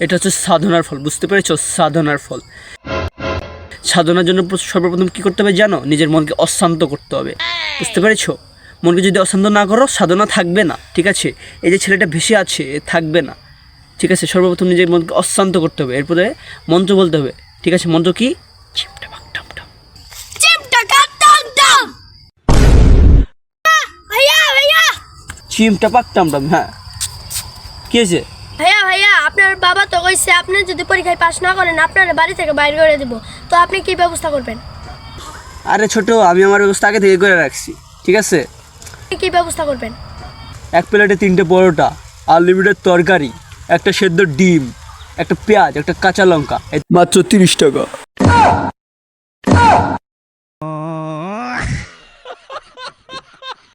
এটা হচ্ছে সাধনার ফল, বুঝতে পেরেছো? সাধনার ফল। সাধনার জন্য সর্বপ্রথম কী করতে হবে জানো? নিজের মনকে অশান্ত করতে হবে, বুঝতে পেরেছো? মনকে যদি অশান্ত না করো, সাধনা থাকবে না, ঠিক আছে? এই যে ছেলেটা ভেসে আছে, থাকবে না, ঠিক আছে? সর্বপ্রথম নিজের মনকে অশান্ত করতে হবে, এরপরে মন্ত্র বলতে হবে, ঠিক আছে? মন্ত্র কি? চিমটা পাক টামটাম। হ্যাঁ, কি হয়েছে? ভাইয়া আপনার বাবা তো কইছে আপনি যদি পরীক্ষায় পাস না করেন আপনার বাড়ি থেকে বাইরে করে দেব, তো আপনি কি ব্যবস্থা করবেন? আরে ছোট, আমি আমার ব্যবস্থা আগে থেকে করে রাখছি, ঠিক আছে? কি ব্যবস্থা করবেন? এক প্লেটে 3টে পরোটা, আনলিমিটেড তরকারি, একটা সেদ্ধ ডিম, একটা পেঁয়াজ, একটা কাঁচা লঙ্কা, মাত্র 30 টাকা।